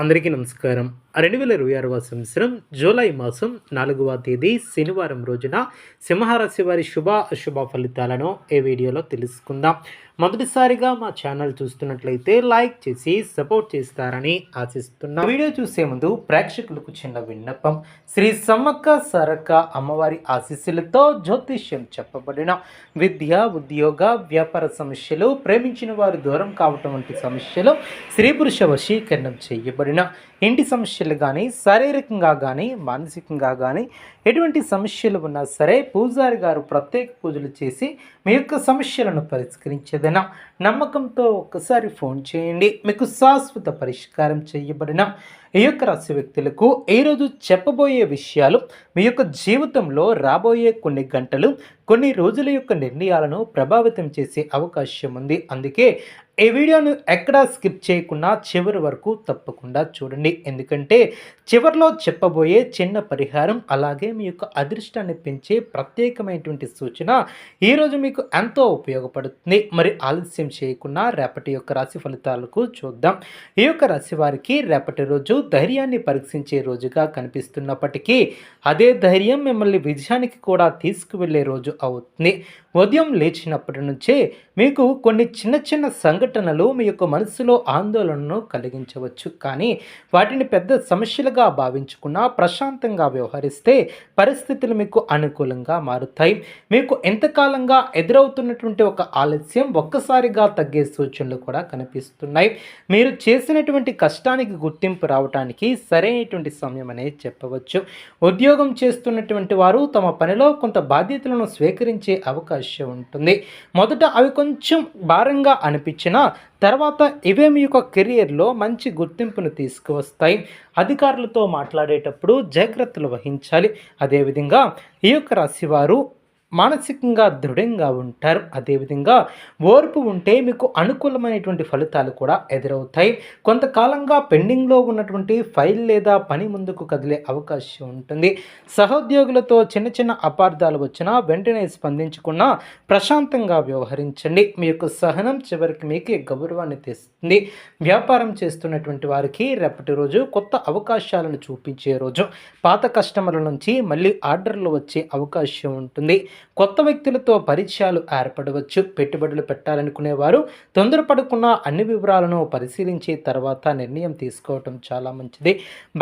అందరికీ నమస్కారం. 2026వ సంవత్సరం జూలై మాసం 4వ తేదీ శనివారం రోజున సింహరాశి వారి శుభ అశుభ ఫలితాలను ఈ వీడియోలో తెలుసుకుందాం. మొదటిసారిగా మా ఛానల్ చూస్తున్నట్లయితే లైక్ చేసి సపోర్ట్ చేస్తారని ఆశిస్తున్నాం. వీడియో చూసే ముందు ప్రేక్షకులకు చిన్న విన్నపం. శ్రీ సమ్మక్క సారక్క అమ్మవారి ఆశీస్సులతో జ్యోతిష్యం చెప్పబడిన విద్య, ఉద్యోగ, వ్యాపార సమస్యలు, ప్రేమించిన వారు దూరం కావటం వంటి సమస్యలు, స్త్రీ పురుష వశీకరణం చేయబడిన ఇంటి సమస్యలు కానీ, శారీరకంగా కానీ, మానసికంగా కానీ ఎటువంటి సమస్యలు ఉన్నా సరే పూజారి గారు ప్రత్యేక పూజలు చేసి మీ యొక్క సమస్యలను పరిష్కరించేదైనా నమ్మకంతో ఒక్కసారి ఫోన్ చేయండి. మీకు శాశ్వత పరిష్కారం చేయబడిన ఈ యొక్క రాశి వ్యక్తులకు ఈరోజు చెప్పబోయే విషయాలు మీ యొక్క జీవితంలో రాబోయే కొన్ని గంటలు, కొన్ని రోజుల యొక్క నిర్ణయాలను ప్రభావితం చేసే అవకాశం ఉంది. అందుకే ఈ వీడియోను ఎక్కడా స్కిప్ చేయకుండా చివరి వరకు తప్పకుండా చూడండి. ఎందుకంటే చివరిలో చెప్పబోయే చిన్న పరిహారం, అలాగే మీ యొక్క అదృష్టాన్ని పెంచే ప్రత్యేకమైనటువంటి సూచన ఈరోజు మీకు ఎంతో ఉపయోగపడుతుంది. మరి ఆలస్యం చేయకుండా రేపటి యొక్క రాశి ఫలితాలకు చూద్దాం. ఈ యొక్క రాశి వారికి రేపటి రోజు ధైర్యాన్ని పరీక్షించే రోజుగా కనిపిస్తున్నప్పటికీ అదే ధైర్యం మిమ్మల్ని విజయానికి కూడా తీసుకువెళ్ళే రోజు అవుతుంది. ఉదయం లేచినప్పటి నుంచే మీకు కొన్ని చిన్న చిన్న సంఘటనలు మీ యొక్క మనసులో ఆందోళనను కలిగించవచ్చు. కానీ వాటిని పెద్ద సమస్యలుగా భావించకుండా ప్రశాంతంగా వ్యవహరిస్తే పరిస్థితులు మీకు అనుకూలంగా మారుతాయి. మీకు ఎంతకాలంగా ఎదురవుతున్నటువంటి ఒక ఆలస్యం ఒక్కసారిగా తగ్గే సూచనలు కూడా కనిపిస్తున్నాయి. మీరు చేసినటువంటి కష్టానికి గుర్తింపు రావడానికి సరైనటువంటి సమయం అనేది చెప్పవచ్చు. ఉద్యోగం చేస్తున్నటువంటి వారు తమ పనిలో కొంత బాధ్యతలను స్వీకరించే అవకాశం ఉంటుంది. మొదట అవి కొంచెం భారంగా అనిపించినా తర్వాత ఇవే మీ యొక్క కెరియర్లో మంచి గుర్తింపును తీసుకువస్తాయి. అధికారులతో మాట్లాడేటప్పుడు జాగ్రత్తలు వహించాలి. అదేవిధంగా ఈ యొక్క రాశివారు మానసికంగా దృఢంగా ఉంటారు. అదేవిధంగా ఓర్పు ఉంటే మీకు అనుకూలమైనటువంటి ఫలితాలు కూడా ఎదురవుతాయి. కొంతకాలంగా పెండింగ్లో ఉన్నటువంటి ఫైల్ లేదా పని ముందుకు కదిలే అవకాశం ఉంటుంది. సహోద్యోగులతో చిన్న చిన్న అపార్థాలు వచ్చినా వెంటనే స్పందించకుండా ప్రశాంతంగా వ్యవహరించండి. మీ యొక్క సహనం చివరికి మీకు గౌరవాన్ని తెస్తుంది. వ్యాపారం చేస్తున్నటువంటి వారికి రేపటి రోజు కొత్త అవకాశాలను చూపించే రోజు. పాత కస్టమర్ల నుంచి మళ్ళీ ఆర్డర్లు వచ్చే అవకాశం ఉంటుంది. కొత్త వ్యక్తులతో పరిచయాలు ఏర్పడవచ్చు. పెట్టుబడులు పెట్టాలనుకునేవారు తొందరపడకుండా అన్ని వివరాలను పరిశీలించి తర్వాత నిర్ణయం తీసుకోవటం చాలా మంచిది.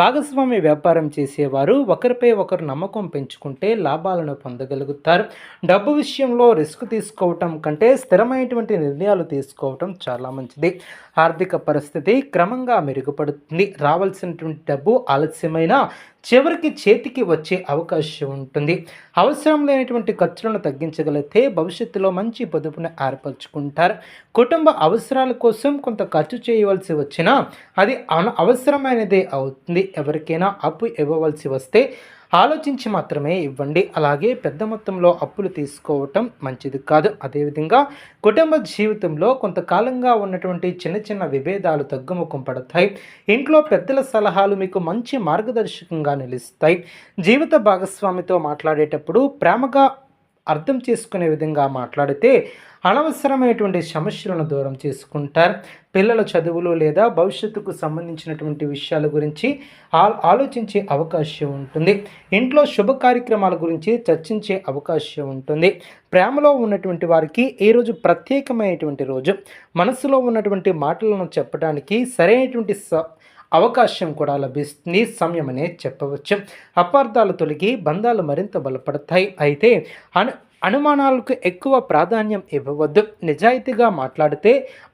భాగస్వామ్య వ్యాపారం చేసేవారు ఒకరిపై ఒకరు నమ్మకం పెంచుకుంటే లాభాలను పొందగలుగుతారు. డబ్బు విషయంలో రిస్క్ తీసుకోవటం కంటే స్థిరమైనటువంటి నిర్ణయాలు తీసుకోవటం చాలా మంచిది. ఆర్థిక పరిస్థితి క్రమంగా మెరుగుపడుతుంది. రావాల్సినటువంటి డబ్బు ఆలస్యమైన చివరికి చేతికి వచ్చే అవకాశం ఉంటుంది. అవసరం లేనటువంటి ఖర్చులను తగ్గించగలిగితే భవిష్యత్తులో మంచి పొదుపును ఏర్పరచుకుంటారు. కుటుంబ అవసరాల కోసం కొంత ఖర్చు చేయవలసి వచ్చినా అది అవసరమైనదే అవుతుంది. ఎవరికైనా అప్పు ఇవ్వవలసి వస్తే ఆలోచించి మాత్రమే ఇవ్వండి. అలాగే పెద్ద మొత్తంలో అప్పులు తీసుకోవటం మంచిది కాదు. అదేవిధంగా కుటుంబ జీవితంలో కొంతకాలంగా ఉన్నటువంటి చిన్న చిన్న విభేదాలు తగ్గుముఖం పడతాయి. ఇంట్లో పెద్దల సలహాలు మీకు మంచి మార్గదర్శకంగా నిలుస్తాయి. జీవిత భాగస్వామితో మాట్లాడేటప్పుడు ప్రేమగా అర్థం చేసుకునే విధంగా మాట్లాడితే అనవసరమైనటువంటి సమస్యలను దూరం చేసుకుంటారు. పిల్లల చదువులు లేదా భవిష్యత్తుకు సంబంధించినటువంటి విషయాల గురించి ఆలోచించే అవకాశం ఉంటుంది. ఇంట్లో శుభ కార్యక్రమాల గురించి చర్చించే అవకాశం ఉంటుంది. ప్రేమలో ఉన్నటువంటి వారికి ఈరోజు ప్రత్యేకమైనటువంటి రోజు. మనసులో ఉన్నటువంటి మాటలను చెప్పడానికి సరైనటువంటి అవకాశం కూడా లభిస్తుంది. సమయం అనే చెప్పవచ్చు. అపార్థాలు తొలగి బంధాలు మరింత బలపడతాయి. అయితే అనుమానాలకు ఎక్కువ ప్రాధాన్యం ఇవ్వవద్దు. నిజాయితీగా మాట్లాడితే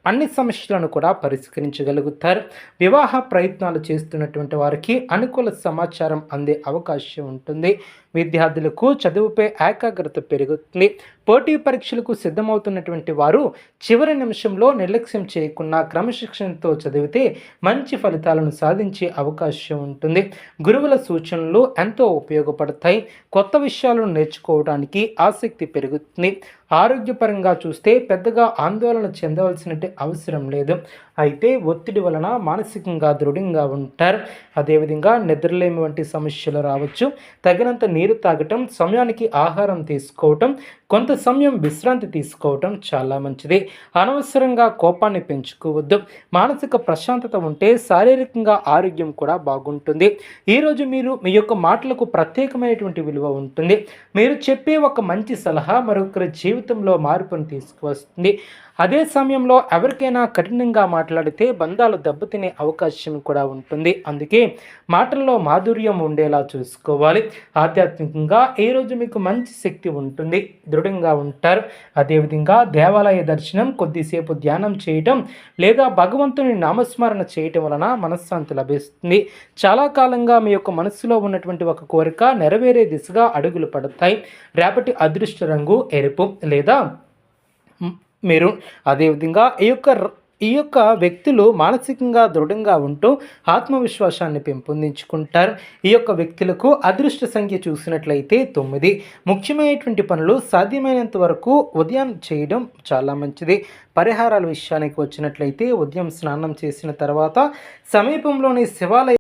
అన్ని సమస్యలను కూడా పరిష్కరించగలుగుతారు. వివాహ ప్రయత్నాలు చేస్తున్నటువంటి వారికి అనుకూల సమాచారం అందే అవకాశం ఉంటుంది. విద్యార్థులకు చదువుపై ఏకాగ్రత పెరుగుతుంది. పోటీ పరీక్షలకు సిద్ధమవుతున్నటువంటి వారు చివరి నిమిషంలో నిర్లక్ష్యం చేయకుండా క్రమశిక్షణతో చదివితే మంచి ఫలితాలను సాధించే అవకాశం ఉంటుంది. గురువుల సూచనలు ఎంతో ఉపయోగపడతాయి. కొత్త విషయాలను నేర్చుకోవడానికి ఆసక్తి పెరుగుతుంది. ఆరోగ్యపరంగా చూస్తే పెద్దగా ఆందోళన చెందవలసిన అవసరం లేదు. అయితే ఒత్తిడి వలన మానసికంగా దృఢంగా ఉంటారు. అదేవిధంగా నిద్రలేమి వంటి సమస్యలు రావచ్చు. తగినంత నీరు తాగటం, సమయానికి ఆహారం తీసుకోవటం, కొంత సమయం విశ్రాంతి తీసుకోవటం చాలా మంచిది. అనవసరంగా కోపాన్ని పెంచుకోవద్దు. మానసిక ప్రశాంతత ఉంటే శారీరకంగా ఆరోగ్యం కూడా బాగుంటుంది. ఈరోజు మీరు మీ యొక్క మాటలకు ప్రత్యేకమైనటువంటి విలువ ఉంటుంది. మీరు చెప్పే ఒక మంచి సలహా మరొకరి జీవితంలో మార్పును తీసుకువస్తుంది. అదే సమయంలో ఎవరికైనా కఠినంగా మాట్లాడితే బంధాలు దెబ్బతినే అవకాశం కూడా ఉంటుంది. అందుకే మాటల్లో మాధుర్యం ఉండేలా చూసుకోవాలి. ఆధ్యాత్మికంగా ఈరోజు మీకు మంచి శక్తి ఉంటుంది, దృఢంగా ఉంటారు. అదేవిధంగా దేవాలయ దర్శనం, కొద్దిసేపు ధ్యానం చేయటం లేదా భగవంతుని నామస్మరణ చేయటం వలన మనశ్శాంతి లభిస్తుంది. చాలా కాలంగా మీ యొక్క మనస్సులో ఉన్నటువంటి ఒక కోరిక నెరవేరే దిశగా అడుగులు పడతాయి. రేపటి అదృష్ట రంగు ఎరుపు లేదా మెరూన్. అదేవిధంగా ఈ యొక్క వ్యక్తులు మానసికంగా దృఢంగా ఉంటూ ఆత్మవిశ్వాసాన్ని పెంపొందించుకుంటారు. ఈ యొక్క వ్యక్తులకు అదృష్ట సంఖ్య చూసినట్లయితే 9. ముఖ్యమైనటువంటి పనులు సాధ్యమైనంత వరకు ఉదయం చేయడం చాలా మంచిది. పరిహారాల విషయానికి వచ్చినట్లయితే ఉదయం స్నానం చేసిన తర్వాత సమీపంలోని శివాలయం